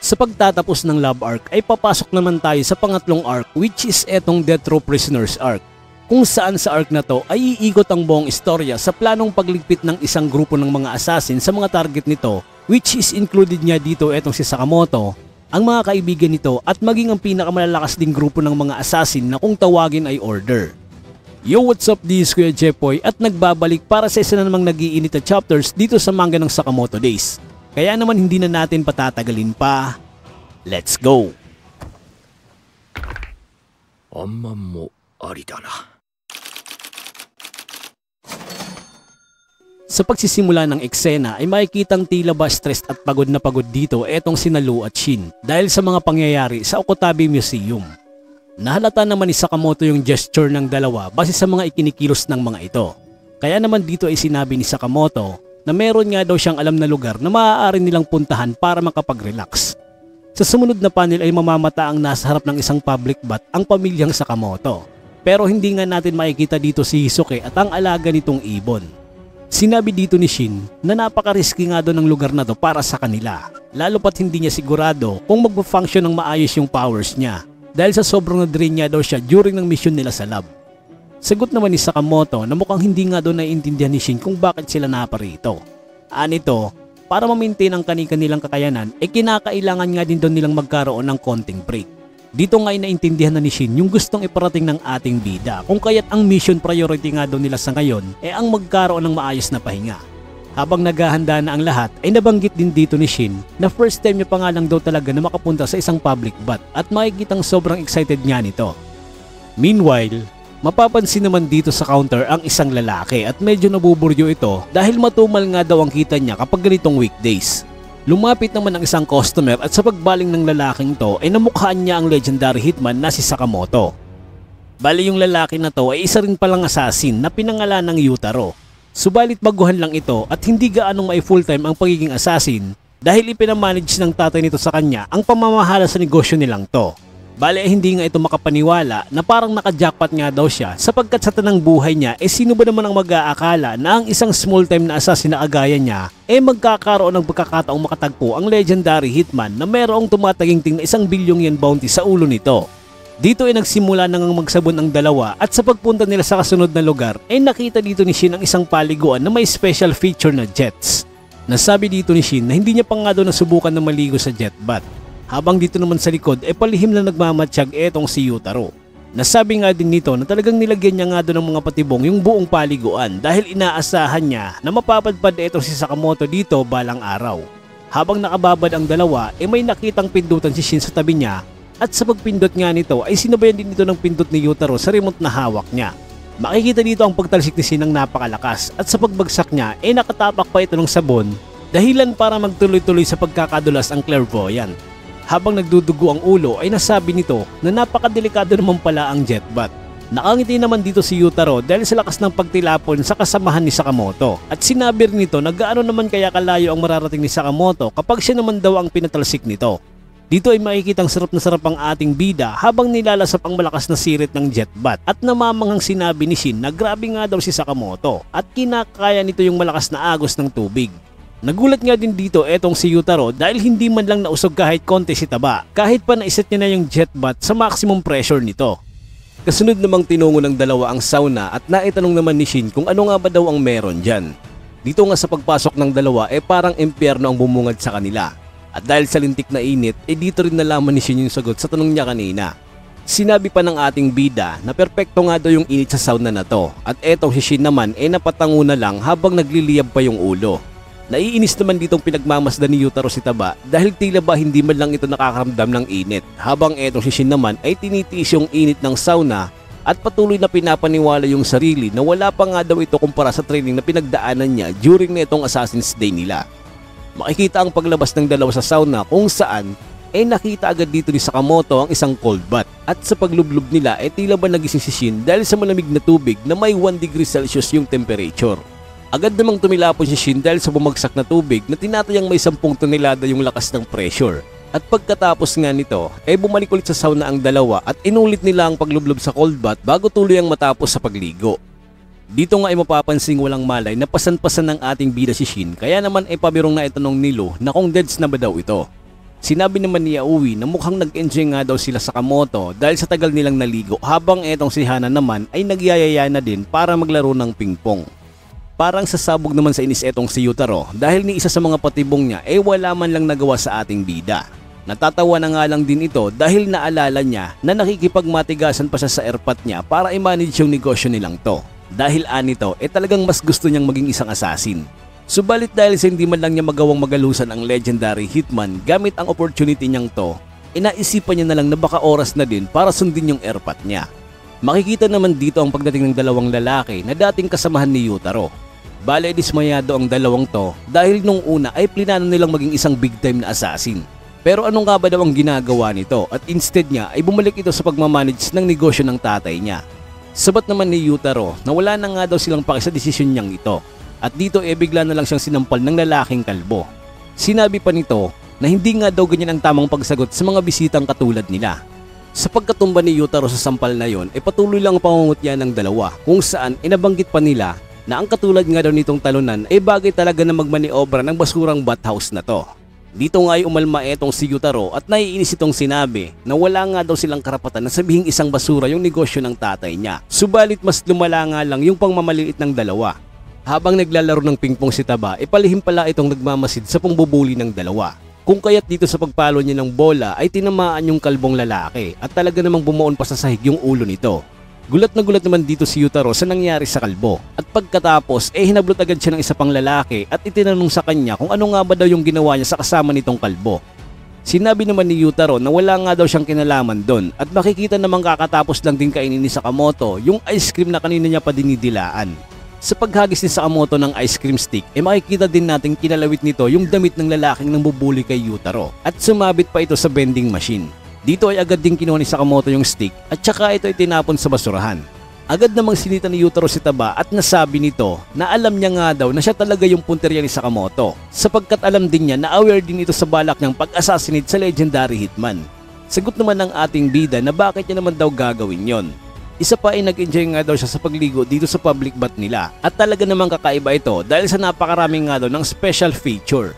Sa pagtatapos ng love arc ay papasok naman tayo sa pangatlong arc, which is etong Death Row Prisoners arc. Kung saan sa arc na to ay iikot ang buong istorya sa planong pagligpit ng isang grupo ng mga assassin sa mga target nito, which is included niya dito etong si Sakamoto, ang mga kaibigan nito at maging ang pinakamalalakas ding grupo ng mga assassin na kung tawagin ay Order. Yo, what's up, this is Kuya Jepoy at nagbabalik para sa isa na namang nag-iinit na chapters dito sa manga ng Sakamoto Days. Kaya naman hindi na natin patatagalin pa. Let's go! Sa pagsisimula ng eksena ay makikitang tila ba stressed at pagod na pagod dito etong sina Lu at Shin dahil sa mga pangyayari sa Okotabe Museum. Nahalata naman ni Sakamoto yung gesture ng dalawa base sa mga ikinikilos ng mga ito. Kaya naman dito ay sinabi ni Sakamoto na meron nga daw siyang alam na lugar na maaari nilang puntahan para makapag-relax. Sa sumunod na panel ay mamamata ang nasa harap ng isang public bath ang pamilyang Sakamoto. Pero hindi nga natin makikita dito si Hisuke at ang alaga nitong ibon. Sinabi dito ni Shin na napaka-risky nga doon ng lugar na to para sa kanila. Lalo pat hindi niya sigurado kung magpo-function ng maayos yung powers niya dahil sa sobrang na-drain niya daw siya during ng mission nila sa lab. Sagot naman ni Sakamoto na mukhang hindi nga doon naiintindihan ni Shin kung bakit sila naparito. Anito, para ma-maintain ang kanilang kakayanan, kinakailangan nga din doon nilang magkaroon ng konting break. Dito nga ay naintindihan na ni Shin yung gustong iparating ng ating bida kung kaya't ang mission priority nga doon nila sa ngayon ang magkaroon ng maayos na pahinga. Habang naghahanda na ang lahat ay nabanggit din dito ni Shin na first time niya pa nga lang daw talaga na makapunta sa isang public bath at makikitang sobrang excited nga nito. Meanwhile, mapapansin naman dito sa counter ang isang lalaki at medyo nabuburyo ito dahil matumal nga daw ang kita niya kapag ganitong weekdays. Lumapit naman ang isang customer at sa pagbaling ng lalaking to ay namukhaan niya ang legendary hitman na si Sakamoto. Bali yung lalaki na to ay isa rin palang assassin na pinangalan ng Yutaro. Subalit baguhan lang ito at hindi gaanong may full time ang pagiging assassin dahil ipinamanage ng tatay nito sa kanya ang pamamahala sa negosyo nilang to. Bale hindi nga ito makapaniwala na parang naka-jackpot nga daw siya sapagkat sa tanang buhay niya sino ba naman ang mag-aakala na ang isang small time na assassin na agaya niya magkakaroon ng pagkakataong makatagpo ang legendary hitman na mayroong tumataginting na 1 bilyong yen bounty sa ulo nito. Dito nagsimula nang magsabon ang dalawa at sa pagpunta nila sa kasunod na lugar nakita dito ni Shin ang isang paliguan na may special feature na jets. Nasabi dito ni Shin na hindi niya pa nga daw nasubukan na maligo sa jet bath. Habang dito naman sa likod palihim lang nagmamatsyag etong si Yutaro. Nasabi nga din nito na talagang nilagyan niya nga doon ng mga patibong yung buong paliguan dahil inaasahan niya na mapapadpad etong si Sakamoto dito balang araw. Habang nakababad ang dalawa may nakitang pindutan si Shin sa tabi niya at sa pagpindot nga nito ay sinabayan din ito ng pindot ni Yutaro sa remote na hawak niya. Makikita dito ang pagtalsik ni Shin ng napakalakas at sa pagbagsak niya nakatapak pa ito ng sabon dahilan para magtuloy-tuloy sa pagkakadulas ang clairvoyant. Habang nagdudugo ang ulo ay nasabi nito na napakadelikado naman pala ang jet bath. Nakangiti naman dito si Yutaro dahil sa lakas ng pagtilapon sa kasamahan ni Sakamoto at sinabi rin nito na gaano naman kaya kalayo ang mararating ni Sakamoto kapag siya naman daw ang pinatalsik nito. Dito ay makikitang sarap na sarap ang ating bida habang nilalasap ang malakas na sirit ng jet bath at namamanghang sinabi ni Shin na grabe nga daw si Sakamoto at kinakaya nito yung malakas na agos ng tubig. Nagulat nga din dito etong si Yutaro dahil hindi man lang nausog kahit konti si Taba kahit pa naiset niya na yung jet bath sa maximum pressure nito. Kasunod namang tinungo ng dalawa ang sauna at naitanong naman ni Shin kung ano nga ba daw ang meron dyan. Dito nga sa pagpasok ng dalawa parang impyerno ang bumungad sa kanila. At dahil sa lintik na init dito rin nalaman ni Shin yung sagot sa tanong niya kanina. Sinabi pa ng ating bida na perpekto nga daw yung init sa sauna na to at etong si Shin naman napatango na lang habang nagliliyab pa yung ulo. Naiinis naman ditong pinagmamasdan ni Yutaro si Taba dahil tila ba hindi man lang ito nakakaramdam ng init habang etong si Shin naman tinitiis yung init ng sauna at patuloy na pinapaniwala yung sarili na wala pa nga daw ito kumpara sa training na pinagdaanan niya during na itong Assassin's Day nila. Makikita ang paglabas ng dalawa sa sauna kung saan nakita agad dito ni Sakamoto ang isang cold bath at sa paglublob nila tila ba nagising si Shin dahil sa malamig na tubig na may 1 degree Celsius yung temperature. Agad namang tumilapon si Shin dahil sa bumagsak na tubig na tinatayang may 10 tonelada yung lakas ng pressure. At pagkatapos nga nito bumalik ulit sa sauna ang dalawa at inulit nila ang paglublob sa cold bath bago tuluyang matapos sa pagligo. Dito nga mapapansing walang malay na pasan-pasan ng ating bida si Shin kaya naman pabirong na itanong ni Lu na kung deads na ba daw ito. Sinabi naman ni Aoi na mukhang nag-enjoy nga daw sila sa Sakamoto dahil sa tagal nilang naligo, habang etong si Hana naman ay nagyayaya na din para maglaro ng pingpong. Parang sasabog naman sa inis etong si Yutaro dahil ni isa sa mga patibong niya wala man lang nagawa sa ating bida. Natatawa na nga lang din ito dahil naalala niya na nakikipagmatigasan pa siya sa airpot niya para i-manage yung negosyo nilang to. Dahil anito talagang mas gusto niyang maging isang assassin. Subalit dahil sa hindi man lang niya magawang magalusan ang legendary hitman gamit ang opportunity niyang to, inaisipan niya na lang na baka oras na din para sundin yung airpot niya. Makikita naman dito ang pagdating ng dalawang lalaki na dating kasamahan ni Yutaro. Bale dismayado ang dalawang to dahil nung una ay plinano nilang maging isang big time na assassin. Pero ano nga ba daw ang ginagawa nito at instead niya ay bumalik ito sa pagmamanage ng negosyo ng tatay niya. Sabat naman ni Yutaro na wala na nga daw silang paki sa desisyon niyang ito at dito bigla na lang siyang sinampal ng lalaking kalbo. Sinabi pa nito na hindi nga daw ganyan ang tamang pagsagot sa mga bisitang katulad nila. Sa pagkatumba ni Yutaro sa sampal na yon patuloy lang ang pangungutya ng dalawa kung saan inabanggit pa nila na ang katulad nga daw nitong talunan bagay talaga na magmaniobra ng basurang bathhouse na to. Dito nga ay umalma etong si Yutaro at naiinis itong sinabi na wala nga daw silang karapatan na sabihing isang basura yung negosyo ng tatay niya. Subalit mas lumala nga lang yung pangmamaliit ng dalawa. Habang naglalaro ng pingpong si Taba, palihim pala itong nagmamasid sa pangbubuli ng dalawa. Kung kaya't dito sa pagpalo niya ng bola ay tinamaan yung kalbong lalaki at talaga namang bumuon pa sa sahig yung ulo nito. Gulat na gulat naman dito si Yutaro sa nangyari sa kalbo at pagkatapos hinablot agad siya ng isa pang lalaki at itinanong sa kanya kung ano nga ba daw yung ginawa niya sa kasama nitong kalbo. Sinabi naman ni Yutaro na wala nga daw siyang kinalaman doon at makikita namang kakatapos lang din kainin ni Sakamoto yung ice cream na kanina niya pa dinidilaan. Sa paghagis ni Sakamoto ng ice cream stick makikita din nating kinalawit nito yung damit ng lalaking nambubuli kay Yutaro at sumabit pa ito sa vending machine. Dito ay agad din kinuha ni Sakamoto yung stick at saka ito ay tinapon sa basurahan. Agad namang sinita ni Yutaro si Taba at nasabi nito na alam niya nga daw na siya talaga yung punteriya ni Sakamoto sapagkat alam din niya na aware din ito sa balak niyang pag-assassinate sa legendary hitman. Sagot naman ng ating bida na bakit niya naman daw gagawin yon. Isa pa ay nag-enjoy nga daw siya sa pagligo dito sa public bath nila at talaga namang kakaiba ito dahil sa napakaraming nga daw ng special feature.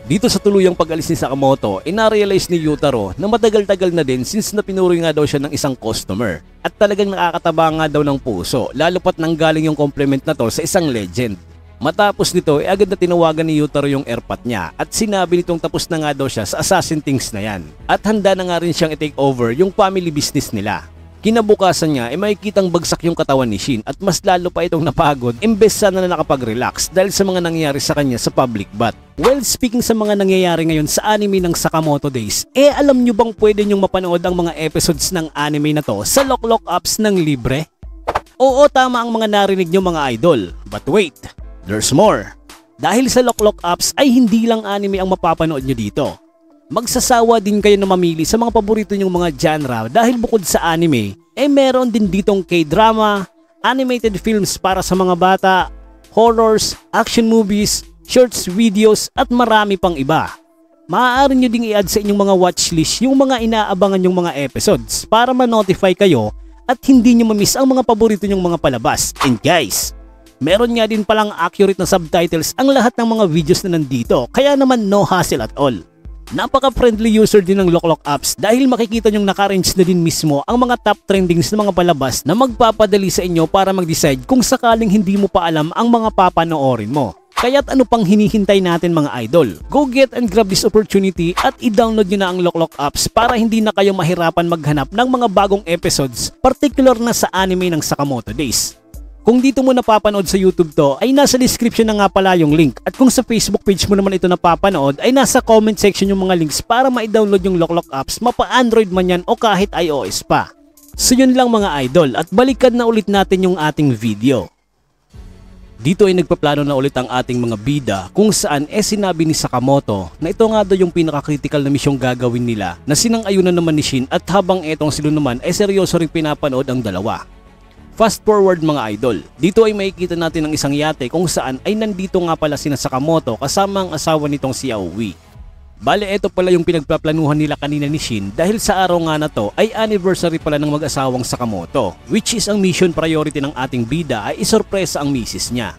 Dito sa tuluyang pag-alis ni Sakamoto, na-realize ni Yutaro na matagal-tagal na din since napinuroy nga daw siya ng isang customer. At talagang nakakataba nga daw ng puso, lalo pat nanggaling yung compliment na to sa isang legend. Matapos nito, agad na tinawagan ni Yutaro yung airpot niya at sinabi nitong tapos na nga daw siya sa assassin things na yan. At handa na nga rin siyang i-take over yung family business nila. Kinabukasan niya makikitang bagsak yung katawan ni Shin at mas lalo pa itong napagod imbes sana na nakapag-relax dahil sa mga nangyayari sa kanya sa public bath. Well, speaking sa mga nangyayari ngayon sa anime ng Sakamoto Days, alam nyo bang pwede nyong mapanood ang mga episodes ng anime na to sa Loklok apps ng libre? Oo, tama ang mga narinig nyo mga idol. But wait, there's more. Dahil sa Loklok apps ay hindi lang anime ang mapapanood nyo dito. Magsasawa din kayo na mamili sa mga paborito nyong mga genre dahil bukod sa anime, meron din ditong K-drama, animated films para sa mga bata, horrors, action movies, shorts, videos at marami pang iba. Maaari nyo ding i-add sa inyong mga watchlist yung mga inaabangan yung mga episodes para ma-notify kayo at hindi nyo ma-miss ang mga paborito nyong mga palabas. And guys, meron nga din palang accurate na subtitles ang lahat ng mga videos na nandito kaya naman no hassle at all. Napaka-friendly user din ng Loklok apps dahil makikita nyong naka-range na din mismo ang mga top trendings ng mga palabas na magpapadali sa inyo para mag-decide kung sakaling hindi mo pa alam ang mga papanoorin mo. Kaya't ano pang hinihintay natin mga idol? Go get and grab this opportunity at i-download nyo na ang Loklok apps para hindi na kayo mahirapan maghanap ng mga bagong episodes, particular na sa anime ng Sakamoto Days. Kung dito mo napapanood sa YouTube to, ay nasa description na nga pala yung link. At kung sa Facebook page mo naman ito napapanood, ay nasa comment section yung mga links para ma-download yung Loklok apps, mapa-Android man yan o kahit iOS pa. So yun lang mga idol at balikan na ulit natin yung ating video. Dito ay nagpaplano na ulit ang ating mga bida kung saan sinabi ni Sakamoto na ito nga daw yung pinaka-critical na misyong gagawin nila na sinang-ayunan naman ni Shin at habang etong sila naman ay seryoso ring pinapanood ang dalawa. Fast forward mga idol, dito ay makikita natin ang isang yate kung saan ay nandito nga pala sina Sakamoto kasama ang asawa nitong si Aoi. Bale ito pala yung pinagpaplanuhan nila kanina ni Shin dahil sa araw nga na to ay anniversary pala ng mag-asawang Sakamoto, which is ang mission priority ng ating bida ay isorpresa ang misis niya.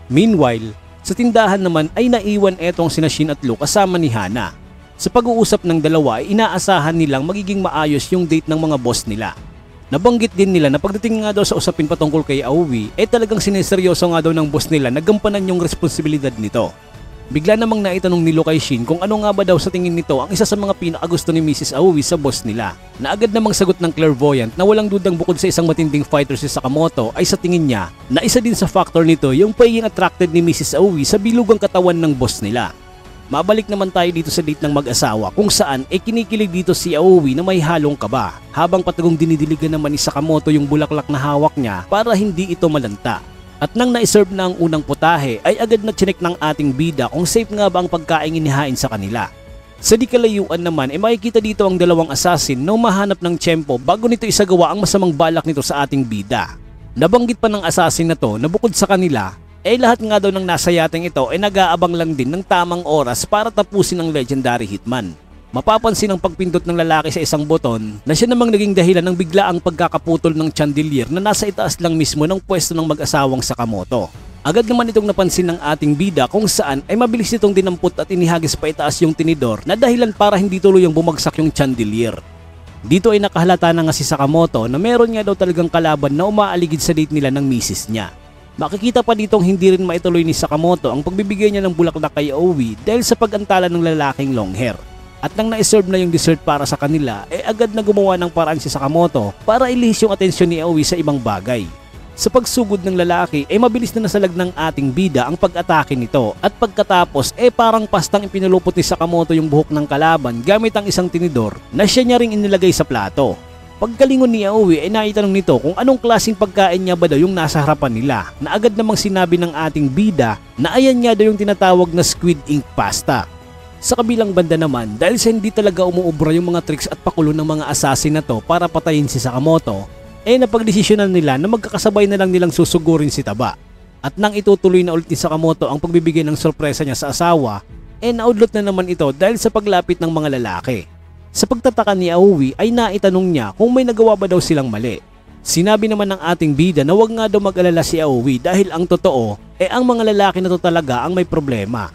Meanwhile, sa tindahan naman ay naiwan etong sina Shin at Lu kasama ni Hana. Sa pag-uusap ng dalawa ay inaasahan nilang magiging maayos yung date ng mga boss nila. Nabanggit din nila na pagdating nga daw sa usapin patungkol kay Aoi ay talagang sineseryoso nga daw ng boss nila na gampanan yung responsibilidad nito. Bigla namang naitanong ni Luo kay Shin kung ano nga ba daw sa tingin nito ang isa sa mga pinakagusto ni Mrs. Aoi sa boss nila. Na agad namang sagot ng clairvoyant na walang dudang bukod sa isang matinding fighter si Sakamoto ay sa tingin niya na isa din sa factor nito yung pagiging attracted ni Mrs. Aoi sa bilugang katawan ng boss nila. Mabalik naman tayo dito sa date ng mag-asawa kung saan kinikilig dito si Aoi na may halong kaba habang patagong dinidiligan naman ni Sakamoto yung bulaklak na hawak niya para hindi ito malanta. At nang naiserve na ang unang putahe ay agad na chinek ng ating bida kung safe nga ba ang pagkain inihain sa kanila. Sa di kalayuan naman ay makikita dito ang dalawang assassin na umahanap ng tiyempo bago nito isagawa ang masamang balak nito sa ating bida. Nabanggit pa ng assassin na to na bukod sa kanila ay lahat nga daw ng nasa yating ito ay nag-aabang lang din ng tamang oras para tapusin ang legendary hitman. Mapapansin ang pagpindot ng lalaki sa isang buton na siya namang naging dahilan ng biglaang pagkakaputol ng chandelier na nasa itaas lang mismo ng pwesto ng mag-asawang Sakamoto. Agad naman itong napansin ng ating bida kung saan ay mabilis itong dinampot at inihagis pa itaas yung tinidor na dahilan para hindi tuluyang bumagsak yung chandelier. Dito ay nakahalata na nga si Sakamoto na meron nga daw talagang kalaban na umaaligid sa date nila ng misis niya. Makikita pa ditong hindi rin maituloy ni Sakamoto ang pagbibigay niya ng bulaklak kay Aoi dahil sa pag-antala ng lalaking long hair. At nang na-serve na yung dessert para sa kanila, agad na gumawa ng paraan si Sakamoto para ilihis yung atensyon ni Aoi sa ibang bagay. Sa pagsugod ng lalaki mabilis na nasalag ng ating bida ang pag-atake nito at pagkatapos parang pastang ipinulupot ni Sakamoto yung buhok ng kalaban gamit ang isang tinidor na siya niya ring inilagay sa plato. Pagkalingon ni Aoi naitanong nito kung anong klaseng pagkain niya ba daw yung nasa harapan nila na agad namang sinabi ng ating bida na ayan nga daw yung tinatawag na squid ink pasta. Sa kabilang banda naman, dahil sa hindi talaga umuubra yung mga tricks at pakulo ng mga assassin na to para patayin si Sakamoto, napagdesisyonan nila na magkakasabay na lang nilang susugurin si Taba. At nang itutuloy na ulit ni Sakamoto ang pagbibigay ng sorpresa niya sa asawa, naudlot na naman ito dahil sa paglapit ng mga lalaki. Sa pagtataka ni Aoi ay naitanong niya kung may nagawa ba daw silang mali. Sinabi naman ng ating bida na wag nga daw mag-alala si Aoi dahil ang totoo ang mga lalaki na to talaga ang may problema.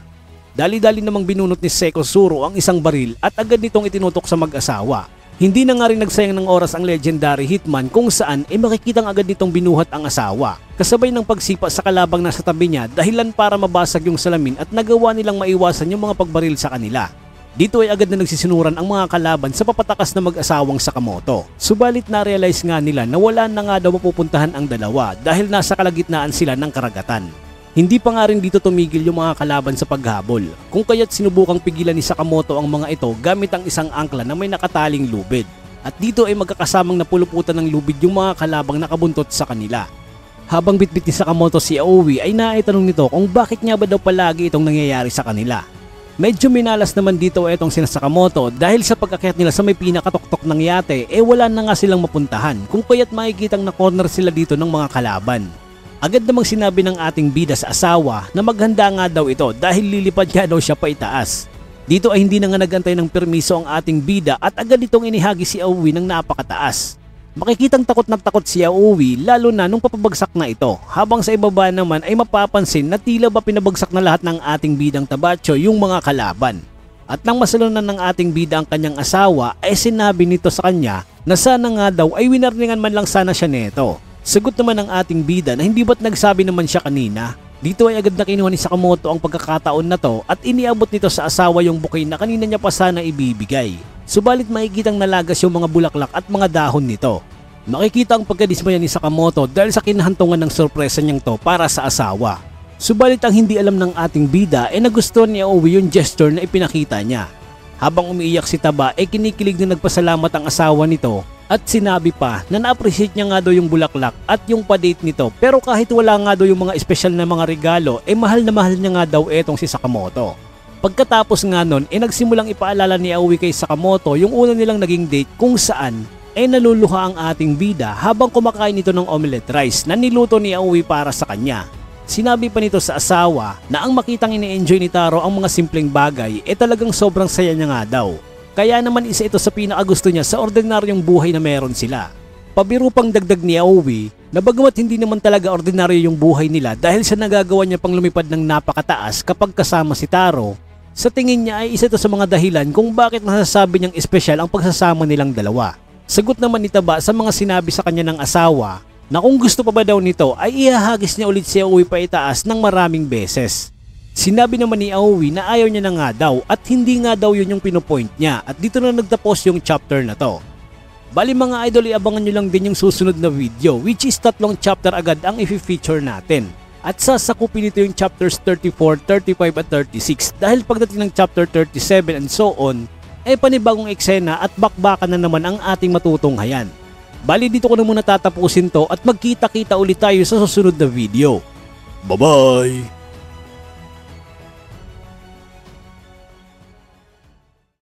Dali-dali namang binunot ni Seko Suro ang isang baril at agad nitong itinutok sa mag-asawa. Hindi na nga rin nagsayang ng oras ang legendary hitman kung saan makikitang agad nitong binuhat ang asawa. Kasabay ng pagsipa sa kalabang nasa tabi niya dahilan para mabasag yung salamin at nagawa nilang maiwasan yung mga pagbaril sa kanila. Dito ay agad na nagsisinuran ang mga kalaban sa papatakas na mag-asawang Sakamoto. Subalit na-realize nga nila na wala na nga daw mapupuntahan ang dalawa dahil nasa kalagitnaan sila ng karagatan. Hindi pa nga rin dito tumigil yung mga kalaban sa paghabol, kung kaya't sinubukang pigilan ni Sakamoto ang mga ito gamit ang isang angkla na may nakataling lubid. At dito ay magkakasamang napuluputan ng lubid yung mga kalabang nakabuntot sa kanila. Habang bitbit ni Sakamoto si Aoi ay naitanong nito kung bakit nga ba daw palagi itong nangyayari sa kanila. Medyo minalas naman dito itong sina Sakamoto dahil sa pag-akyat nila sa may pinakatuktok ng yate wala na nga silang mapuntahan, kung kaya't makikitang na corner sila dito ng mga kalaban. Agad namang sinabi ng ating bida sa asawa na maghanda nga daw ito dahil lilipad nga daw siya pa itaas. Dito ay hindi na nga nagantay ng permiso ang ating bida at agad itong inihagi si Aoi ng napakataas. Makikitang takot na takot si Aoi lalo na nung papabagsak na ito, habang sa ibaba naman ay mapapansin na tila ba pinabagsak na lahat ng ating bidang tabacho yung mga kalaban. At nang masalunan ng ating bida ang kanyang asawa sinabi nito sa kanya na sana nga daw ay winarningan man lang sana siya neto. Sagot naman ng ating bida na hindi ba't nagsabi naman siya kanina. Dito ay agad na kinuha ni Sakamoto ang pagkakataon na to at iniabot nito sa asawa yung bouquet na kanina niya pa sana ibibigay. Subalit makikitang nalagas yung mga bulaklak at mga dahon nito. Makikita ang pagkadismaya ni Sakamoto dahil sa kinahantungan ng sorpresa niyang to para sa asawa. Subalit ang hindi alam ng ating bida nagustuhan ni Aoi yung gesture na ipinakita niya. Habang umiiyak si Taba kinikilig na nagpasalamat ang asawa nito. At sinabi pa na na-appreciate niya nga daw yung bulaklak at yung pa-date nito, pero kahit wala nga daw yung mga espesyal na mga regalo mahal na mahal niya nga daw etong si Sakamoto. Pagkatapos nga nun nagsimulang ipaalala ni Aoi kay Sakamoto yung una nilang naging date kung saan naluluha ang ating bida habang kumakain ito ng omelette rice na niluto ni Aoi para sa kanya. Sinabi pa nito sa asawa na ang makitang ini-enjoy ni Taro ang mga simpleng bagay talagang sobrang saya niya nga daw. Kaya naman isa ito sa pinakagusto niya sa ordinaryong buhay na meron sila. Pabiro pang dagdag ni Aoi na bagamat hindi naman talaga ordinaryo yung buhay nila dahil sa nagagawa niya pang lumipad ng napakataas kapag kasama si Taro, Sa tingin niya ay isa ito sa mga dahilan kung bakit nasasabi niyang espesyal ang pagsasama nilang dalawa. Sagot naman ni Taba sa mga sinabi sa kanya ng asawa na kung gusto pa ba daw nito ay ihahagis niya ulit si Aoi pa itaas ng maraming beses. Sinabi naman ni Aoi na ayaw niya na nga daw at hindi nga daw yun yung pinopoint niya at dito na nagtapos yung chapter na to. Bali mga idol, iabangan nyo lang din yung susunod na video which is 3 chapter agad ang i-feature natin. At sasakupin ito yung chapters 34, 35 at 36 dahil pagdating ng chapter 37 and so on, ay panibagong eksena at bakbakan na naman ang ating matutunghayan. Bali dito ko na muna tatapusin to at magkita-kita ulit tayo sa susunod na video. Bye-bye!